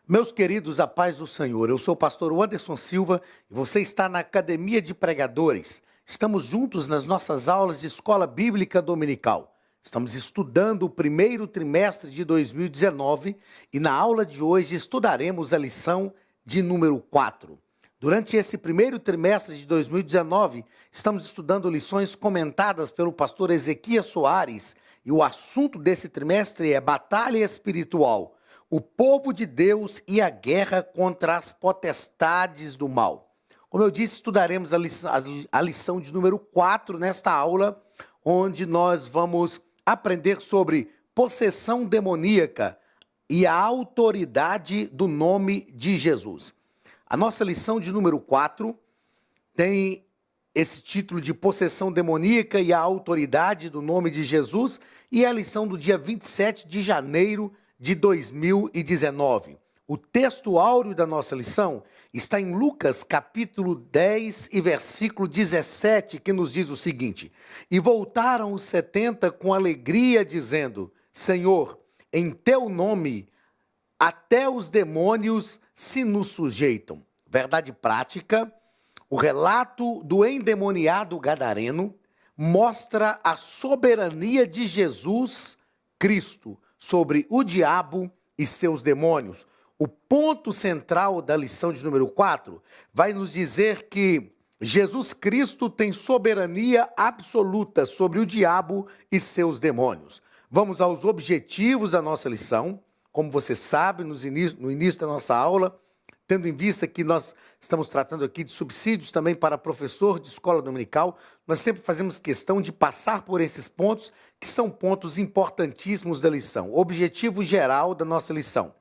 Meus queridos, a paz do Senhor, eu sou o pastor Anderson Silva e você está na Academia de Pregadores. Estamos juntos nas nossas aulas de Escola Bíblica Dominical. Estamos estudando o primeiro trimestre de 2019 e na aula de hoje estudaremos a lição de número 4. Durante esse primeiro trimestre de 2019, estamos estudando lições comentadas pelo pastor Ezequias Soares e o assunto desse trimestre é Batalha Espiritual. O povo de Deus e a guerra contra as potestades do mal. Como eu disse, estudaremos a lição de número 4 nesta aula, onde nós vamos aprender sobre possessão demoníaca e a autoridade do nome de Jesus. A nossa lição de número 4 tem esse título de possessão demoníaca e a autoridade do nome de Jesus, e é a lição do dia 27 de janeiro de 2019. O texto áureo da nossa lição está em Lucas capítulo 10 e versículo 17, que nos diz o seguinte: E voltaram os 70 com alegria, dizendo: Senhor, em teu nome até os demônios se nos sujeitam. Verdade prática, o relato do endemoniado gadareno mostra a soberania de Jesus Cristo sobre o diabo e seus demônios. O ponto central da lição de número 4 vai nos dizer que Jesus Cristo tem soberania absoluta sobre o diabo e seus demônios. Vamos aos objetivos da nossa lição. Como você sabe, no início da nossa aula, tendo em vista que nós estamos tratando aqui de subsídios também para professor de escola dominical, nós sempre fazemos questão de passar por esses pontos, que são pontos importantíssimos da lição. O objetivo geral da nossa lição: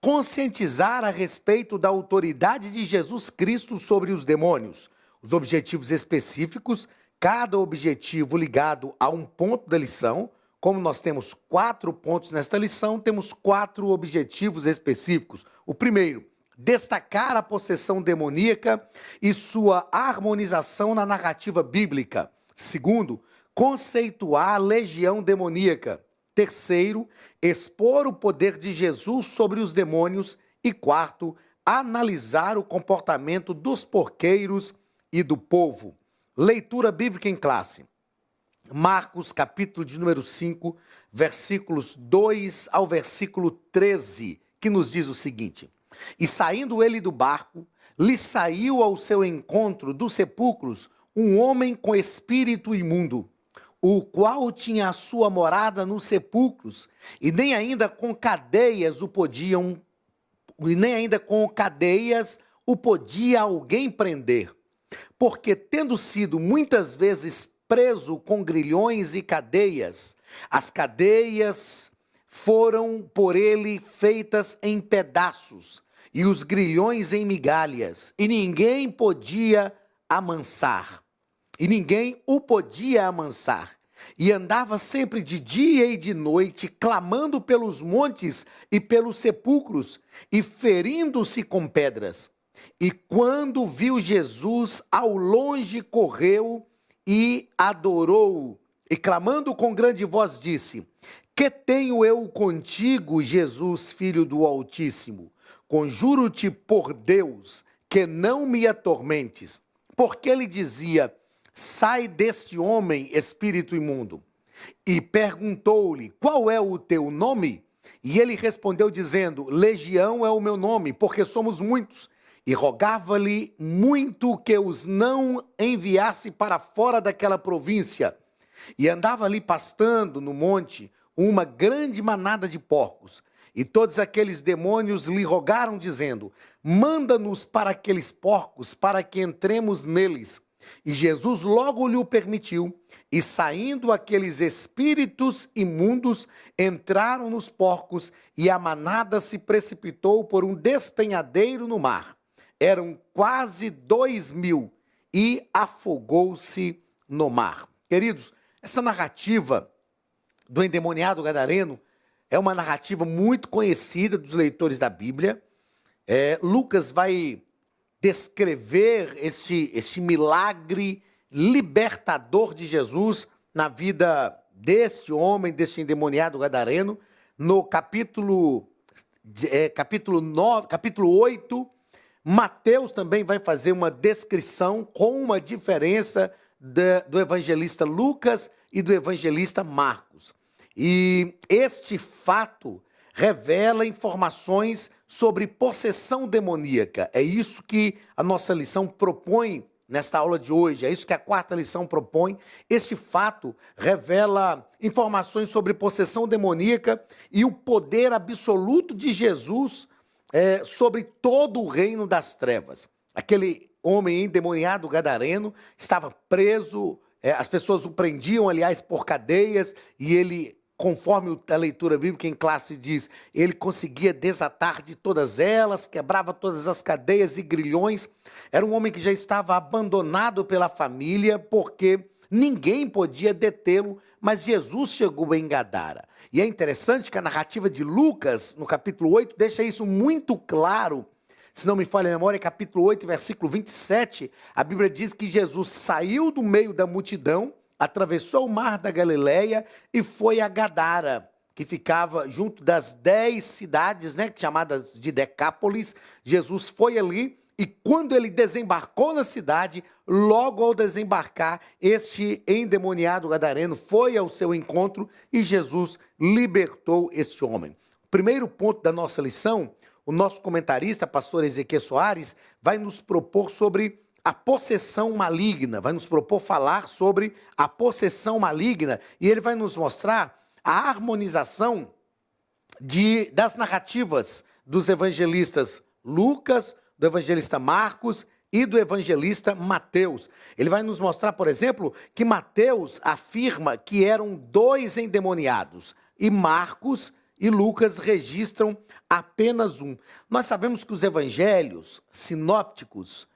conscientizar a respeito da autoridade de Jesus Cristo sobre os demônios. Os objetivos específicos, cada objetivo ligado a um ponto da lição. Como nós temos 4 pontos nesta lição, temos 4 objetivos específicos. O primeiro, destacar a possessão demoníaca e sua harmonização na narrativa bíblica. Segundo, conceituar a legião demoníaca. Terceiro, expor o poder de Jesus sobre os demônios. E quarto, analisar o comportamento dos porqueiros e do povo. Leitura bíblica em classe. Marcos, capítulo de número 5, versículos 2 ao versículo 13, que nos diz o seguinte: E saindo ele do barco, lhe saiu ao seu encontro dos sepulcros um homem com espírito imundo, o qual tinha a sua morada nos sepulcros, e nem ainda com cadeias o podia alguém prender, porque tendo sido muitas vezes preso com grilhões e cadeias, as cadeias foram por ele feitas em pedaços, e os grilhões em migalhas, e ninguém o podia amansar. E andava sempre de dia e de noite, clamando pelos montes e pelos sepulcros, e ferindo-se com pedras. E quando viu Jesus, ao longe correu e adorou, e clamando com grande voz disse: Que tenho eu contigo, Jesus, Filho do Altíssimo? Conjuro-te por Deus, que não me atormentes. Porque ele dizia: Sai deste homem, espírito imundo. E perguntou-lhe: Qual é o teu nome? E ele respondeu dizendo: Legião é o meu nome, porque somos muitos. E rogava-lhe muito que os não enviasse para fora daquela província. E andava ali pastando no monte uma grande manada de porcos. E todos aqueles demônios lhe rogaram, dizendo: Manda-nos para aqueles porcos, para que entremos neles. E Jesus logo lhe o permitiu. E saindo aqueles espíritos imundos, entraram nos porcos, e a manada se precipitou por um despenhadeiro no mar. Eram quase 2.000, e afogou-se no mar. Queridos, essa narrativa do endemoniado gadareno é uma narrativa muito conhecida dos leitores da Bíblia. Lucas vai descrever este milagre libertador de Jesus na vida deste homem, deste endemoniado gadareno, no capítulo capítulo 9, capítulo 8. Mateus também vai fazer uma descrição com uma diferença do evangelista Lucas e do evangelista Marcos. E este fato revela informações sobre possessão demoníaca. É isso que a nossa lição propõe nesta aula de hoje, é isso que a quarta lição propõe. Este fato revela informações sobre possessão demoníaca e o poder absoluto de Jesus sobre todo o reino das trevas. Aquele homem endemoniado gadareno estava preso, as pessoas o prendiam, aliás, por cadeias, e ele, conforme a leitura bíblica em classe diz, ele conseguia desatar de todas elas, quebrava todas as cadeias e grilhões. Era um homem que já estava abandonado pela família, porque ninguém podia detê-lo, mas Jesus chegou em Gadara. E é interessante que a narrativa de Lucas, no capítulo 8, deixa isso muito claro. Se não me falha a memória, capítulo 8, versículo 27, a Bíblia diz que Jesus saiu do meio da multidão, atravessou o mar da Galileia e foi a Gadara, que ficava junto das 10 cidades, chamadas de Decápolis. Jesus foi ali e quando ele desembarcou na cidade, logo ao desembarcar, este endemoniado gadareno foi ao seu encontro e Jesus libertou este homem. O primeiro ponto da nossa lição, o nosso comentarista, pastor Ezequiel Soares, vai nos propor sobre a possessão maligna, vai nos propor falar sobre a possessão maligna, e ele vai nos mostrar a harmonização das narrativas dos evangelistas Lucas, do evangelista Marcos e do evangelista Mateus. Ele vai nos mostrar, por exemplo, que Mateus afirma que eram 2 endemoniados, e Marcos e Lucas registram apenas um. Nós sabemos que os evangelhos sinópticos,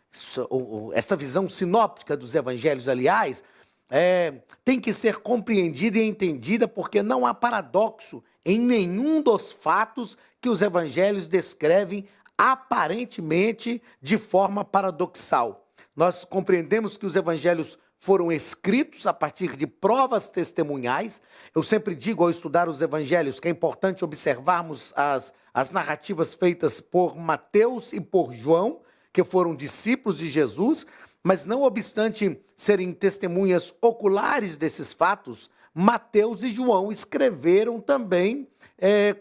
esta visão sinóptica dos evangelhos, aliás, tem que ser compreendida e entendida, porque não há paradoxo em nenhum dos fatos que os evangelhos descrevem aparentemente de forma paradoxal. Nós compreendemos que os evangelhos foram escritos a partir de provas testemunhais. Eu sempre digo ao estudar os evangelhos que é importante observarmos as narrativas feitas por Mateus e por João, que foram discípulos de Jesus, mas não obstante serem testemunhas oculares desses fatos, Mateus e João escreveram também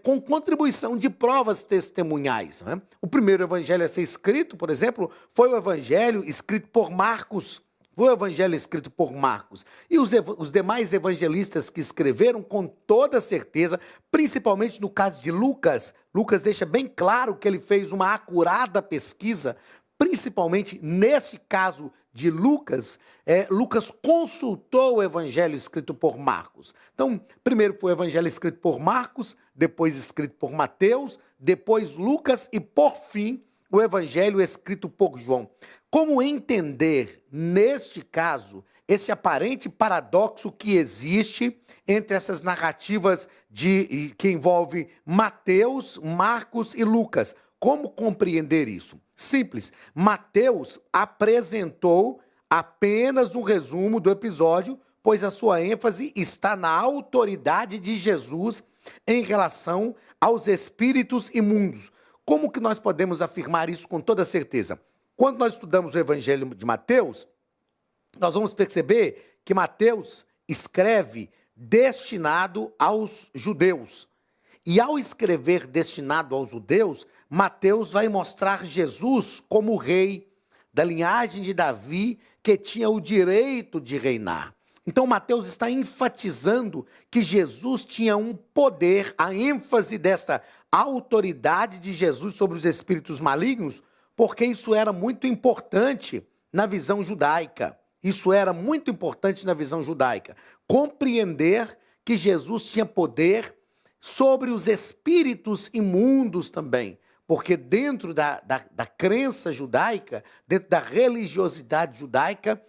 com contribuição de provas testemunhais. Né? O primeiro evangelho a ser escrito, por exemplo, foi o evangelho escrito por Marcos. Foi o evangelho escrito por Marcos. E os demais evangelistas que escreveram, com toda certeza, principalmente no caso de Lucas, Lucas deixa bem claro que ele fez uma acurada pesquisa, principalmente neste caso de Lucas, Lucas consultou o evangelho escrito por Marcos. Então, primeiro foi o evangelho escrito por Marcos, depois escrito por Mateus, depois Lucas e, por fim, o evangelho escrito por João. Como entender, neste caso, esse aparente paradoxo que existe entre essas narrativas que envolvem Mateus, Marcos e Lucas? Como compreender isso? Simples. Mateus apresentou apenas um resumo do episódio, pois a sua ênfase está na autoridade de Jesus em relação aos espíritos imundos. Como que nós podemos afirmar isso com toda certeza? Quando nós estudamos o Evangelho de Mateus, nós vamos perceber que Mateus escreve destinado aos judeus. E ao escrever destinado aos judeus, Mateus vai mostrar Jesus como rei da linhagem de Davi, que tinha o direito de reinar. Então, Mateus está enfatizando que Jesus tinha um poder, a ênfase desta autoridade de Jesus sobre os espíritos malignos, porque isso era muito importante na visão judaica. Isso era muito importante na visão judaica. Compreender que Jesus tinha poder sobre os espíritos imundos também. Porque dentro da crença judaica, dentro da religiosidade judaica,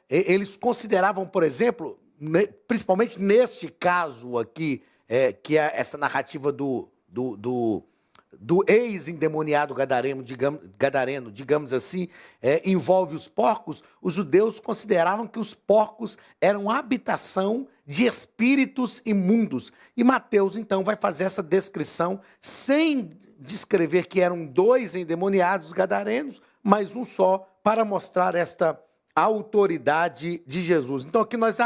eles consideravam, por exemplo, principalmente neste caso aqui, que é essa narrativa do ex-endemoniado gadareno, digamos assim, envolve os porcos, os judeus consideravam que os porcos eram habitação de espíritos imundos. E Mateus, então, vai fazer essa descrição sem descrever que eram dois endemoniados gadarenos, mas um só, para mostrar esta autoridade de Jesus. Então, aqui nós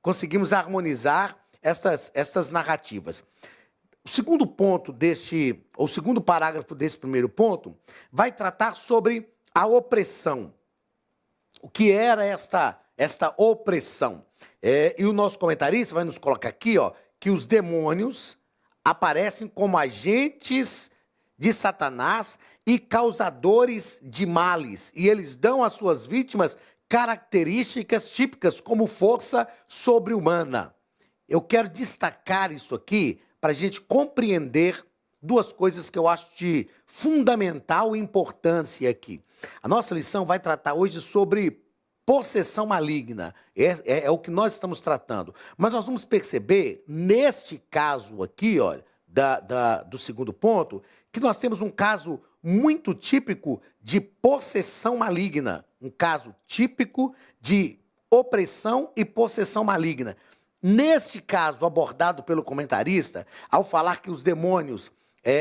conseguimos harmonizar estas narrativas. O segundo ponto o segundo parágrafo desse primeiro ponto, vai tratar sobre a opressão. O que era esta opressão? E o nosso comentarista vai nos colocar aqui, que os demônios aparecem como agentes de Satanás e causadores de males. E eles dão às suas vítimas características típicas como força sobre-humana. Eu quero destacar isso aqui para a gente compreender duas coisas que eu acho de fundamental importância aqui. A nossa lição vai tratar hoje sobre possessão maligna. É o que nós estamos tratando. Mas nós vamos perceber, neste caso aqui, olha, do segundo ponto, que nós temos um caso muito típico de possessão maligna. Um caso típico de opressão e possessão maligna. Neste caso abordado pelo comentarista, ao falar que os demônios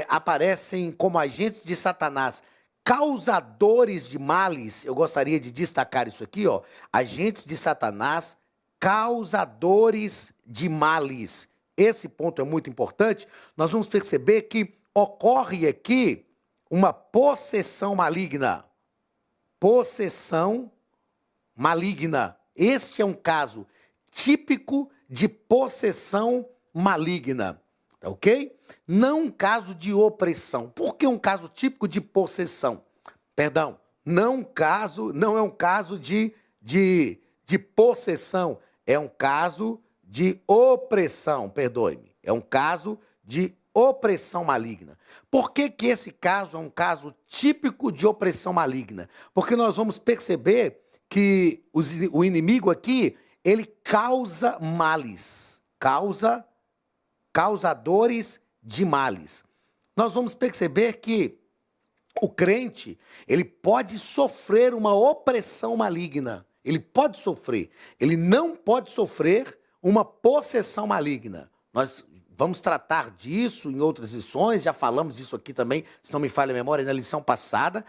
aparecem como agentes de Satanás, causadores de males, eu gostaria de destacar isso aqui, agentes de Satanás, causadores de males. Esse ponto é muito importante. Nós vamos perceber que ocorre aqui uma possessão maligna. Possessão maligna. Este é um caso típico de possessão maligna, tá ok? Não um caso de opressão. Por que um caso típico de possessão? Perdão, não é um caso de possessão, é um caso de opressão, perdoe-me. É um caso de opressão maligna. Por que esse caso é um caso típico de opressão maligna? Porque nós vamos perceber que o inimigo aqui, ele causa males, causadores de males. Nós vamos perceber que o crente, ele pode sofrer uma opressão maligna. Ele pode sofrer. Ele não pode sofrer uma possessão maligna. Nós vamos tratar disso em outras lições, já falamos disso aqui também, se não me falha a memória, na lição passada,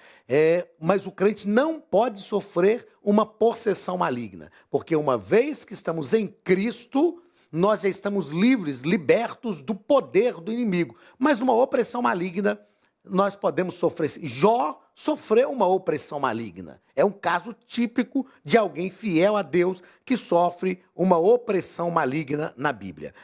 mas o crente não pode sofrer uma possessão maligna, porque uma vez que estamos em Cristo, nós já estamos livres, libertos do poder do inimigo. Mas uma opressão maligna, nós podemos sofrer. Jó sofreu uma opressão maligna. É um caso típico de alguém fiel a Deus que sofre uma opressão maligna na Bíblia.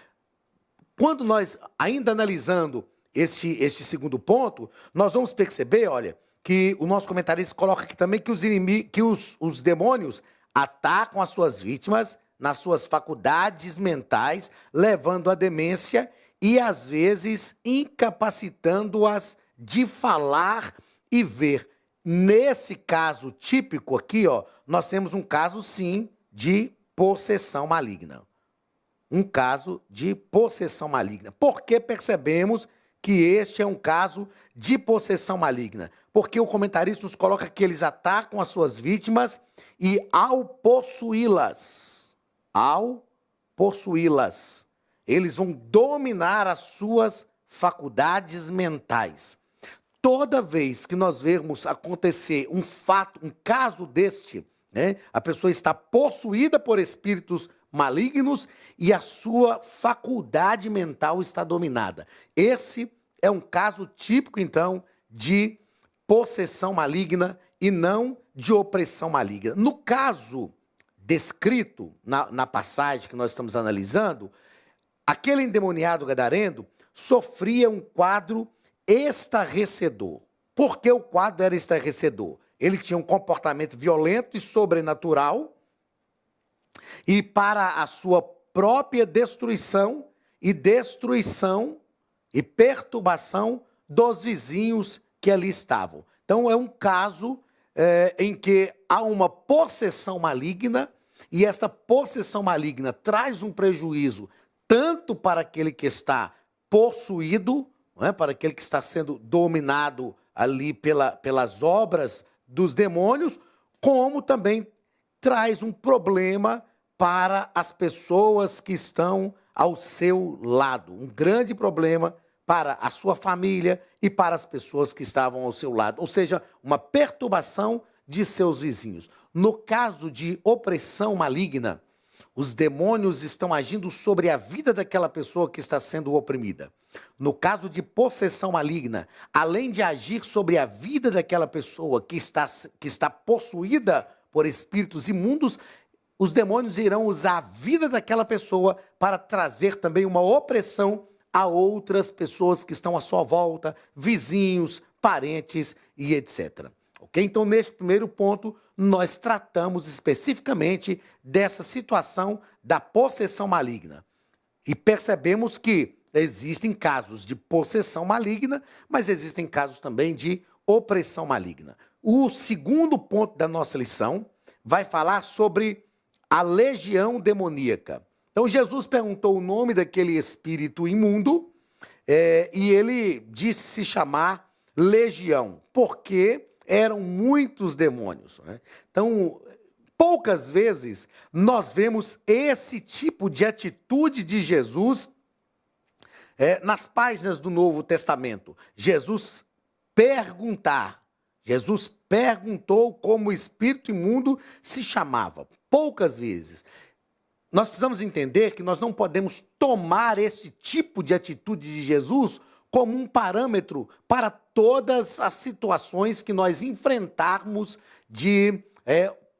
Quando nós, ainda analisando este segundo ponto, nós vamos perceber, olha, que o nosso comentarista coloca aqui também que os demônios atacam as suas vítimas nas suas faculdades mentais, levando à demência e, às vezes, incapacitando-as de falar e ver. Nesse caso típico aqui, nós temos um caso, sim, de possessão maligna. Um caso de possessão maligna. Por que percebemos que este é um caso de possessão maligna? Porque o comentarista nos coloca que eles atacam as suas vítimas e ao possuí-las, eles vão dominar as suas faculdades mentais. Toda vez que nós vermos acontecer um caso deste, a pessoa está possuída por espíritos malignos e a sua faculdade mental está dominada. Esse é um caso típico, então, de possessão maligna e não de opressão maligna. No caso descrito na passagem que nós estamos analisando, aquele endemoniado gadareno sofria um quadro estarrecedor. Por que o quadro era estarrecedor? Ele tinha um comportamento violento e sobrenatural, e para a sua própria destruição e perturbação dos vizinhos que ali estavam. Então é um caso em que há uma possessão maligna, e esta possessão maligna traz um prejuízo tanto para aquele que está possuído, não é? Para aquele que está sendo dominado ali pelas obras dos demônios, como também traz um problema para as pessoas que estão ao seu lado. Um grande problema para a sua família e para as pessoas que estavam ao seu lado. Ou seja, uma perturbação de seus vizinhos. No caso de opressão maligna, os demônios estão agindo sobre a vida daquela pessoa que está sendo oprimida. No caso de possessão maligna, além de agir sobre a vida daquela pessoa que está possuída por espíritos imundos, os demônios irão usar a vida daquela pessoa para trazer também uma opressão a outras pessoas que estão à sua volta, vizinhos, parentes e etc. Ok? Então, neste primeiro ponto, nós tratamos especificamente dessa situação da possessão maligna. E percebemos que existem casos de possessão maligna, mas existem casos também de opressão maligna. O segundo ponto da nossa lição vai falar sobre a legião demoníaca. Então, Jesus perguntou o nome daquele espírito imundo e ele disse se chamar legião, porque eram muitos demônios, né? Então, poucas vezes nós vemos esse tipo de atitude de Jesus nas páginas do Novo Testamento. Jesus perguntou como o espírito imundo se chamava. Poucas vezes. Nós precisamos entender que nós não podemos tomar este tipo de atitude de Jesus como um parâmetro para todas as situações que nós enfrentarmos de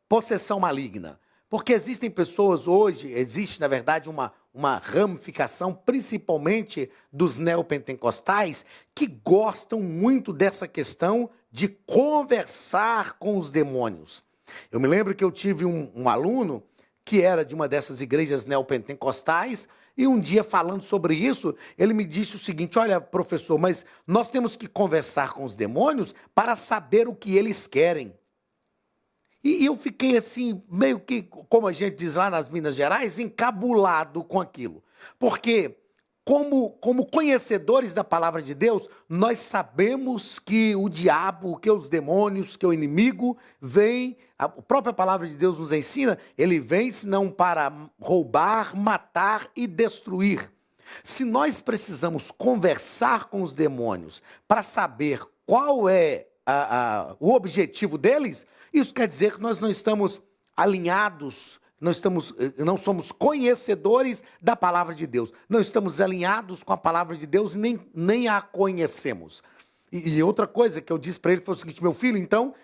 possessão maligna. Porque existem pessoas hoje, existe na verdade uma ramificação, principalmente dos neopentecostais, que gostam muito dessa questão de conversar com os demônios. Eu me lembro que eu tive um aluno que era de uma dessas igrejas neopentecostais, e um dia falando sobre isso, ele me disse o seguinte: olha, professor, mas nós temos que conversar com os demônios para saber o que eles querem. E eu fiquei assim, meio que, como a gente diz lá nas Minas Gerais, encabulado com aquilo. Porque, como conhecedores da palavra de Deus, nós sabemos que o diabo, que os demônios, que o inimigo vem, a própria palavra de Deus nos ensina, ele vem senão para roubar, matar e destruir. Se nós precisamos conversar com os demônios para saber qual é o objetivo deles, isso quer dizer que nós não estamos alinhados, não somos conhecedores da palavra de Deus. Não estamos alinhados com a palavra de Deus e nem a conhecemos. E outra coisa que eu disse para ele foi o seguinte: meu filho, então,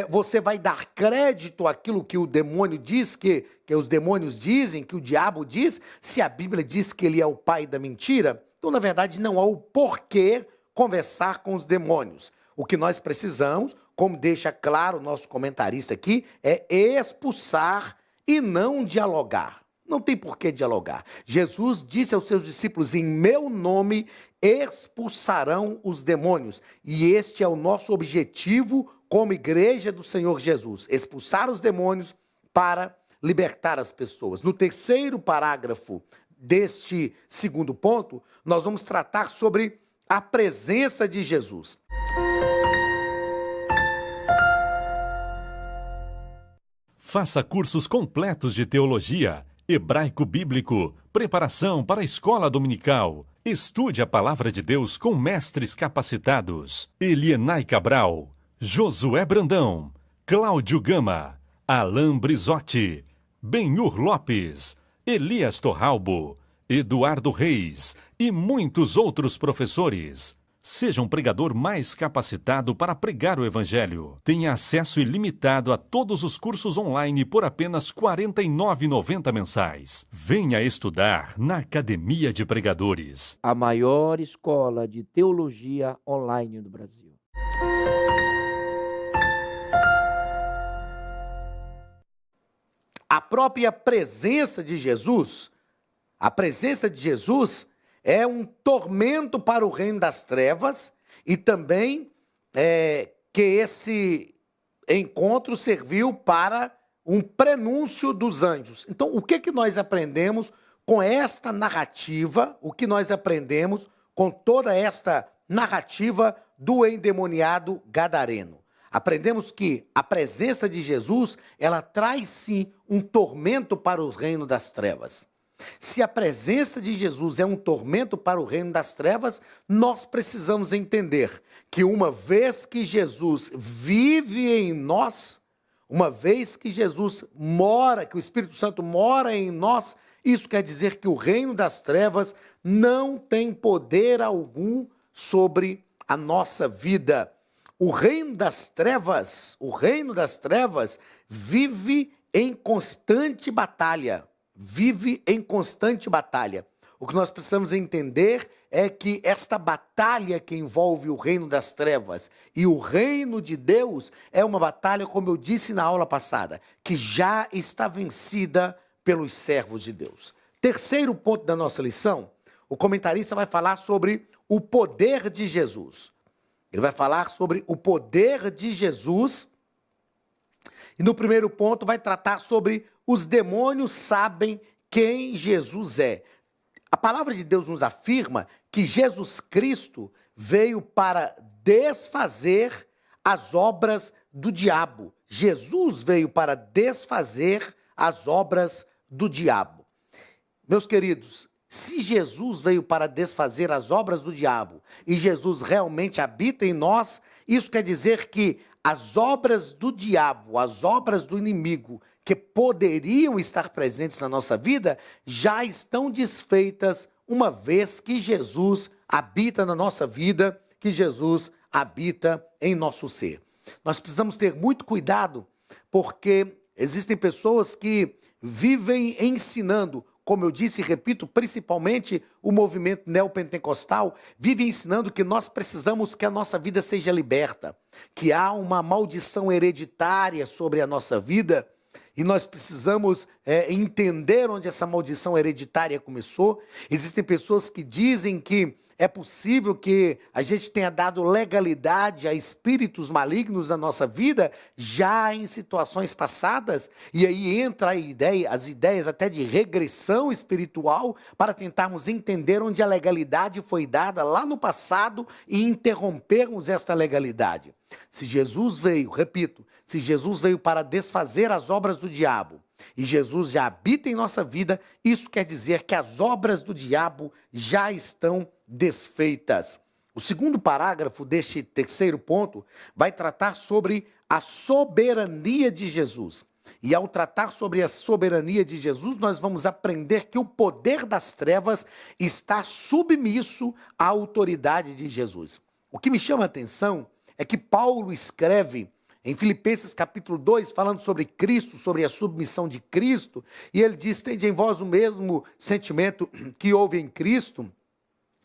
você vai dar crédito àquilo que o demônio diz, que os demônios dizem, que o diabo diz, se a Bíblia diz que ele é o pai da mentira? Então, na verdade, não há o porquê conversar com os demônios. O que nós precisamos, como deixa claro o nosso comentarista aqui, é expulsar e não dialogar. Não tem por que dialogar. Jesus disse aos seus discípulos: em meu nome expulsarão os demônios. E este é o nosso objetivo como igreja do Senhor Jesus: expulsar os demônios para libertar as pessoas. No terceiro parágrafo deste segundo ponto, nós vamos tratar sobre a presença de Jesus. Faça cursos completos de teologia, hebraico bíblico, preparação para a escola dominical. Estude a palavra de Deus com mestres capacitados. Elienay Cabral, Josué Brandão, Cláudio Gama, Alain Brizotti, Benhur Lopes, Elias Torralbo, Eduardo Reis e muitos outros professores. Seja um pregador mais capacitado para pregar o Evangelho. Tenha acesso ilimitado a todos os cursos online por apenas R$ 49,90 mensais. Venha estudar na Academia de Pregadores. A maior escola de teologia online do Brasil. A própria presença de Jesus, é um tormento para o reino das trevas e também que esse encontro serviu para um prenúncio dos anjos. Então, o que nós aprendemos com esta narrativa, o que nós aprendemos com toda esta narrativa do endemoniado gadareno. Aprendemos que a presença de Jesus, ela traz sim um tormento para o reino das trevas. Se a presença de Jesus é um tormento para o reino das trevas, nós precisamos entender que uma vez que Jesus vive em nós, uma vez que Jesus mora, que o Espírito Santo mora em nós, isso quer dizer que o reino das trevas não tem poder algum sobre a nossa vida. O reino das trevas vive em constante batalha. Vive em constante batalha. O que nós precisamos entender é que esta batalha que envolve o reino das trevas e o reino de Deus é uma batalha, como eu disse na aula passada, que já está vencida pelos servos de Deus. Terceiro ponto da nossa lição, o comentarista vai falar sobre o poder de Jesus. Ele vai falar sobre o poder de Jesus e no primeiro ponto vai tratar sobre os demônios sabem quem Jesus é. A palavra de Deus nos afirma que Jesus Cristo veio para desfazer as obras do diabo. Jesus veio para desfazer as obras do diabo. Meus queridos, se Jesus veio para desfazer as obras do diabo e Jesus realmente habita em nós, isso quer dizer que as obras do diabo, as obras do inimigo que poderiam estar presentes na nossa vida, já estão desfeitas uma vez que Jesus habita na nossa vida, que Jesus habita em nosso ser. Nós precisamos ter muito cuidado, porque existem pessoas que vivem ensinando, como eu disse e repito, principalmente o movimento neopentecostal, vive ensinando que nós precisamos que a nossa vida seja liberta, que há uma maldição hereditária sobre a nossa vida e nós precisamos entender onde essa maldição hereditária começou. Existem pessoas que dizem que é possível que a gente tenha dado legalidade a espíritos malignos na nossa vida, já em situações passadas, e aí entra as ideias até de regressão espiritual, para tentarmos entender onde a legalidade foi dada lá no passado e interrompermos esta legalidade. Se Jesus veio, repito, se Jesus veio para desfazer as obras do diabo, e Jesus já habita em nossa vida, isso quer dizer que as obras do diabo já estão desfeitas. O segundo parágrafo deste terceiro ponto vai tratar sobre a soberania de Jesus. E ao tratar sobre a soberania de Jesus, nós vamos aprender que o poder das trevas está submisso à autoridade de Jesus. O que me chama a atenção é que Paulo escreve em Filipenses capítulo 2, falando sobre Cristo, sobre a submissão de Cristo, e ele diz: tende em vós o mesmo sentimento que houve em Cristo,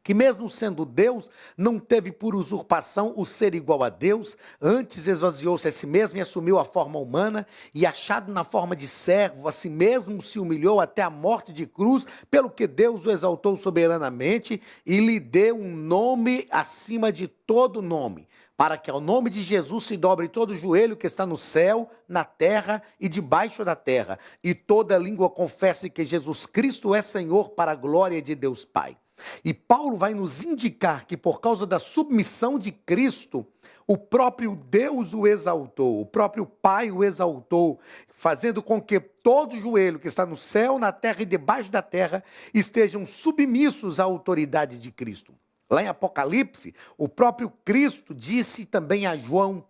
que mesmo sendo Deus, não teve por usurpação o ser igual a Deus, antes esvaziou-se a si mesmo e assumiu a forma humana, e achado na forma de servo, a si mesmo se humilhou até a morte de cruz, pelo que Deus o exaltou soberanamente e lhe deu um nome acima de todo nome, para que ao nome de Jesus se dobre todo o joelho que está no céu, na terra e debaixo da terra, e toda língua confesse que Jesus Cristo é Senhor, para a glória de Deus Pai. E Paulo vai nos indicar que por causa da submissão de Cristo, o próprio Deus o exaltou, o próprio Pai o exaltou, fazendo com que todo joelho que está no céu, na terra e debaixo da terra estejam submissos à autoridade de Cristo. Lá em Apocalipse, o próprio Cristo disse também a João: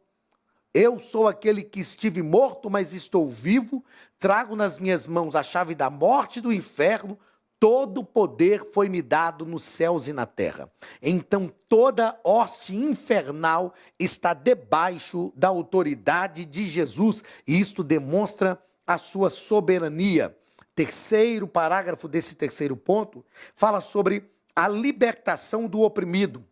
eu sou aquele que estive morto, mas estou vivo, trago nas minhas mãos a chave da morte e do inferno, todo poder foi-me dado nos céus e na terra. Então toda hoste infernal está debaixo da autoridade de Jesus, e isto demonstra a sua soberania. Terceiro parágrafo desse terceiro ponto fala sobre a libertação do oprimido.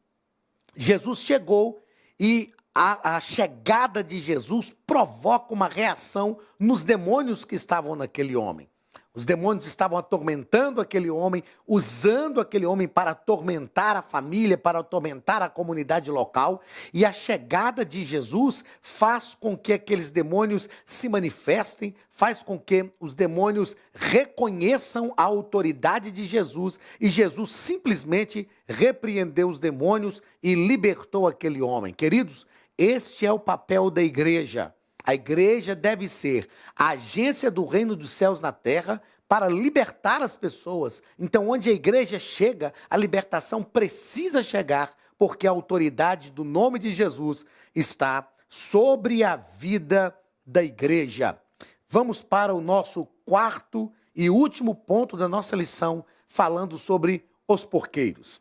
Jesus chegou e a chegada de Jesus provoca uma reação nos demônios que estavam naquele homem. Os demônios estavam atormentando aquele homem, usando aquele homem para atormentar a família, para atormentar a comunidade local. E a chegada de Jesus faz com que aqueles demônios se manifestem, faz com que os demônios reconheçam a autoridade de Jesus. E Jesus simplesmente repreendeu os demônios e libertou aquele homem. Queridos, este é o papel da igreja. A igreja deve ser a agência do reino dos céus na terra para libertar as pessoas. Então, onde a igreja chega, a libertação precisa chegar, porque a autoridade do nome de Jesus está sobre a vida da igreja. Vamos para o nosso quarto e último ponto da nossa lição, falando sobre os porqueiros.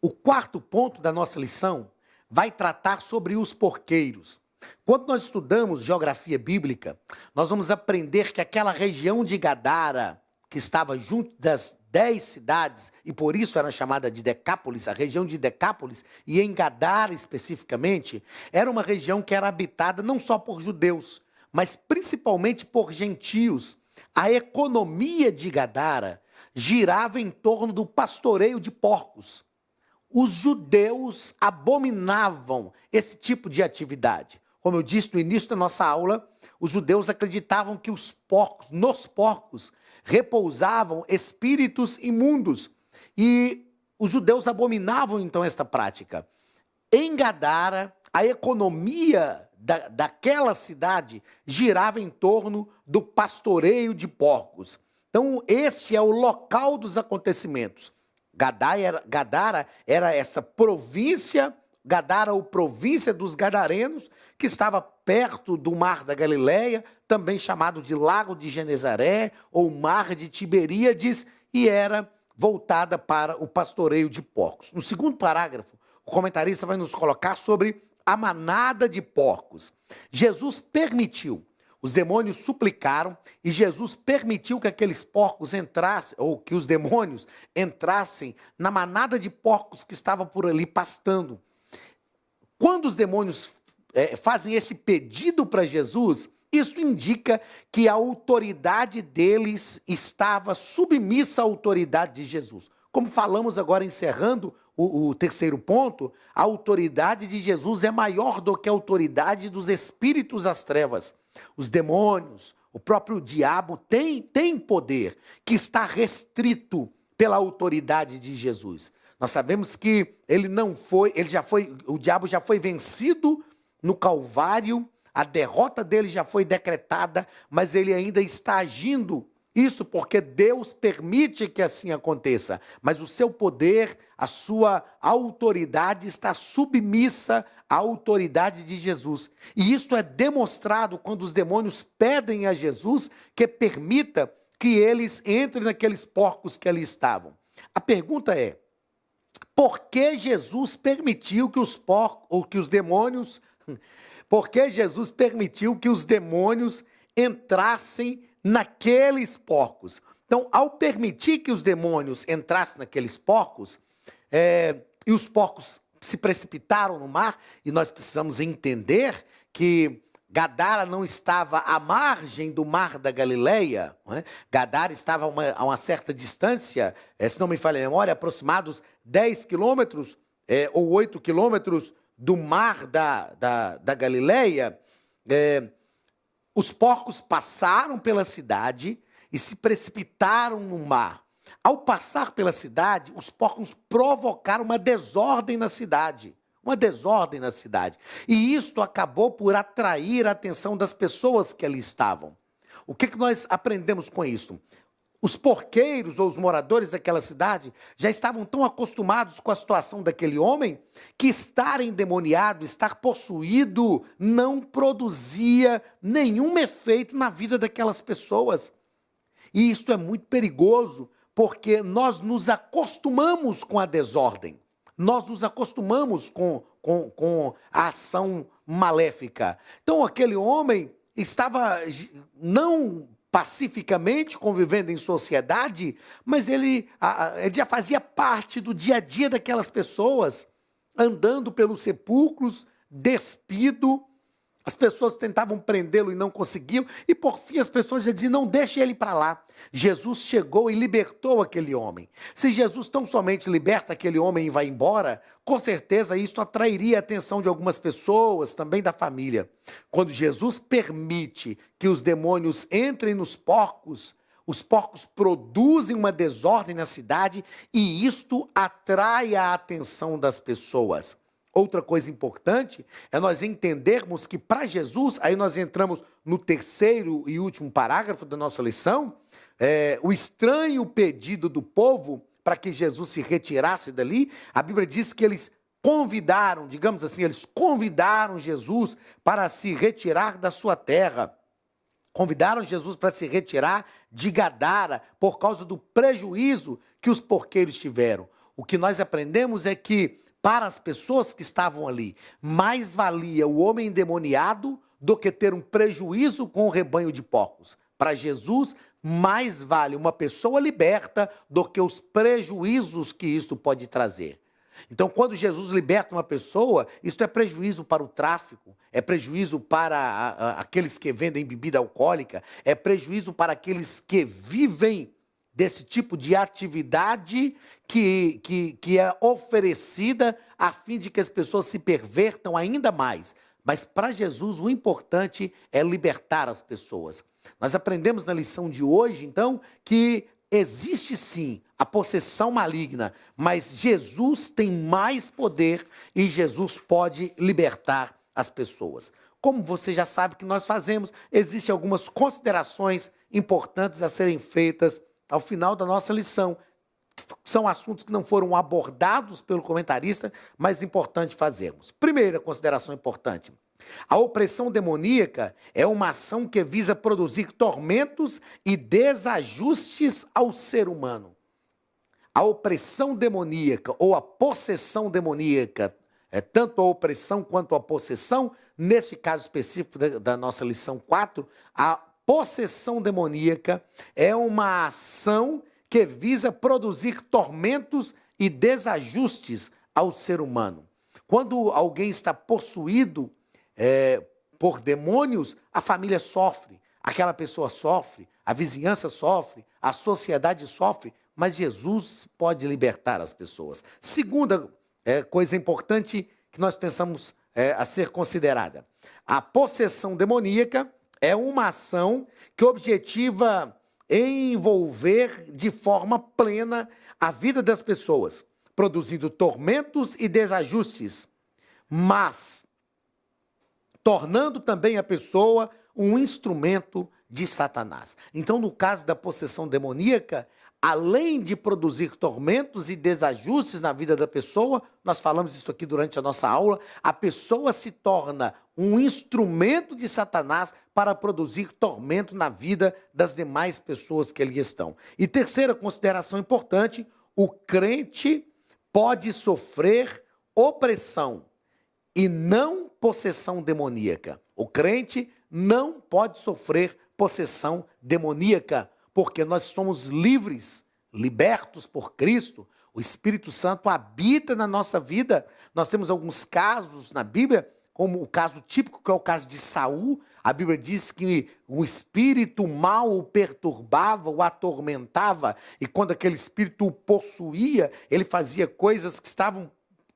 O quarto ponto da nossa lição vai tratar sobre os porqueiros. Quando nós estudamos geografia bíblica, nós vamos aprender que aquela região de Gadara, que estava junto das 10 cidades, e por isso era chamada de Decápolis, a região de Decápolis, e em Gadara especificamente, era uma região que era habitada não só por judeus, mas principalmente por gentios. A economia de Gadara girava em torno do pastoreio de porcos. Os judeus abominavam esse tipo de atividade. Como eu disse no início da nossa aula, os judeus acreditavam que nos porcos repousavam espíritos imundos. E os judeus abominavam então esta prática. Em Gadara, a economia daquela cidade girava em torno do pastoreio de porcos. Então, este é o local dos acontecimentos. Gadara era essa província, Gadara, ou província dos Gadarenos, que estava perto do Mar da Galileia, também chamado de Lago de Genezaré, ou Mar de Tiberíades, e era voltada para o pastoreio de porcos. No segundo parágrafo, o comentarista vai nos colocar sobre a manada de porcos. Jesus permitiu, os demônios suplicaram, e Jesus permitiu que aqueles porcos entrassem, ou que os demônios entrassem na manada de porcos que estava por ali pastando. Quando os demônios fazem esse pedido para Jesus, isso indica que a autoridade deles estava submissa à autoridade de Jesus. Como falamos agora, encerrando o terceiro ponto, a autoridade de Jesus é maior do que a autoridade dos espíritos das trevas. Os demônios, o próprio diabo tem poder que está restrito pela autoridade de Jesus. Nós sabemos que o diabo já foi vencido no Calvário, a derrota dele já foi decretada, mas ele ainda está agindo. Isso porque Deus permite que assim aconteça, mas o seu poder, a sua autoridade está submissa à autoridade de Jesus. E isso é demonstrado quando os demônios pedem a Jesus que permita que eles entrem naqueles porcos que ali estavam. A pergunta é: por que Jesus permitiu que os porcos, ou que os demônios, por que Jesus permitiu que os demônios entrassem naqueles porcos? Então, ao permitir que os demônios entrassem naqueles porcos, e os porcos se precipitaram no mar, e nós precisamos entender que Gadara não estava à margem do Mar da Galileia, não é? Gadara estava a uma certa distância, se não me falha a memória, aproximados 10 quilômetros ou 8 quilômetros do Mar da Galileia. Os porcos passaram pela cidade e se precipitaram no mar. Ao passar pela cidade, os porcos provocaram uma desordem na cidade. E isto acabou por atrair a atenção das pessoas que ali estavam. O que nós aprendemos com isso? Os porqueiros ou os moradores daquela cidade já estavam tão acostumados com a situação daquele homem que estar endemoniado, estar possuído, não produzia nenhum efeito na vida daquelas pessoas. E isso é muito perigoso, porque nós nos acostumamos com a desordem. Nós nos acostumamos com a ação maléfica. Então, aquele homem estava não pacificamente convivendo em sociedade, mas ele já fazia parte do dia a dia daquelas pessoas, andando pelos sepulcros, despido, As pessoas tentavam prendê-lo e não conseguiam, e por fim as pessoas já diziam, não deixe ele para lá. Jesus chegou e libertou aquele homem. Se Jesus tão somente liberta aquele homem e vai embora, com certeza isso atrairia a atenção de algumas pessoas, também da família. Quando Jesus permite que os demônios entrem nos porcos, os porcos produzem uma desordem na cidade e isto atrai a atenção das pessoas. Outra coisa importante é nós entendermos que para Jesus, aí nós entramos no terceiro e último parágrafo da nossa lição, o estranho pedido do povo para que Jesus se retirasse dali, a Bíblia diz que eles convidaram, digamos assim, eles convidaram Jesus para se retirar da sua terra. Convidaram Jesus para se retirar de Gadara por causa do prejuízo que os porqueiros tiveram. O que nós aprendemos é que para as pessoas que estavam ali, mais valia o homem endemoniado do que ter um prejuízo com o rebanho de porcos. Para Jesus, mais vale uma pessoa liberta do que os prejuízos que isso pode trazer. Então, quando Jesus liberta uma pessoa, isso é prejuízo para o tráfico, é prejuízo para aqueles que vendem bebida alcoólica, é prejuízo para aqueles que vivem desse tipo de atividade que é oferecida a fim de que as pessoas se pervertam ainda mais. Mas para Jesus o importante é libertar as pessoas. Nós aprendemos na lição de hoje, então, que existe sim a possessão maligna, mas Jesus tem mais poder e Jesus pode libertar as pessoas. Como você já sabe que nós fazemos, existem algumas considerações importantes a serem feitas ao final da nossa lição. São assuntos que não foram abordados pelo comentarista, mas é importante fazermos. Primeira consideração importante. A opressão demoníaca é uma ação que visa produzir tormentos e desajustes ao ser humano. A opressão demoníaca ou a possessão demoníaca, tanto a opressão quanto a possessão, neste caso específico da nossa lição 4, a possessão demoníaca é uma ação que visa produzir tormentos e desajustes ao ser humano. Quando alguém está possuído por demônios, a família sofre, aquela pessoa sofre, a vizinhança sofre, a sociedade sofre, mas Jesus pode libertar as pessoas. Segunda coisa importante que nós pensamos a ser considerada. A possessão demoníaca é uma ação que objetiva envolver de forma plena a vida das pessoas, produzindo tormentos e desajustes, mas tornando também a pessoa um instrumento de Satanás. Então, no caso da possessão demoníaca, além de produzir tormentos e desajustes na vida da pessoa, nós falamos isso aqui durante a nossa aula, a pessoa se torna um instrumento de Satanás para produzir tormento na vida das demais pessoas que ali estão. E terceira consideração importante, o crente pode sofrer opressão e não possessão demoníaca. O crente não pode sofrer possessão demoníaca, porque nós somos livres, libertos por Cristo. O Espírito Santo habita na nossa vida. Nós temos alguns casos na Bíblia, como o caso típico, que é o caso de Saul. A Bíblia diz que o espírito mau o perturbava, o atormentava, e quando aquele espírito o possuía, ele fazia coisas que estavam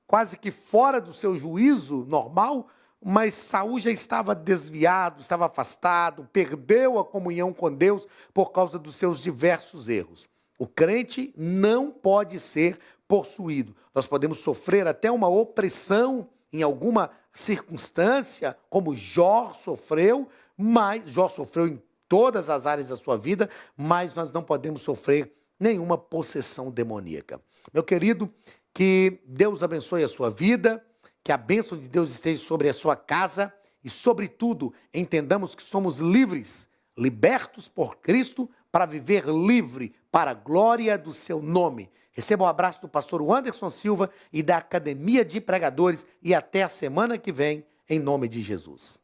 quase que fora do seu juízo normal, mas Saul já estava desviado, estava afastado, perdeu a comunhão com Deus por causa dos seus diversos erros. O crente não pode ser possuído. Nós podemos sofrer até uma opressão em alguma circunstância, como Jó sofreu, mas Jó sofreu em todas as áreas da sua vida, mas nós não podemos sofrer nenhuma possessão demoníaca. Meu querido, que Deus abençoe a sua vida, que a bênção de Deus esteja sobre a sua casa e, sobretudo, entendamos que somos livres, libertos por Cristo para viver livre para a glória do seu nome. Receba um abraço do pastor Anderson Silva e da Academia de Pregadores e até a semana que vem, em nome de Jesus.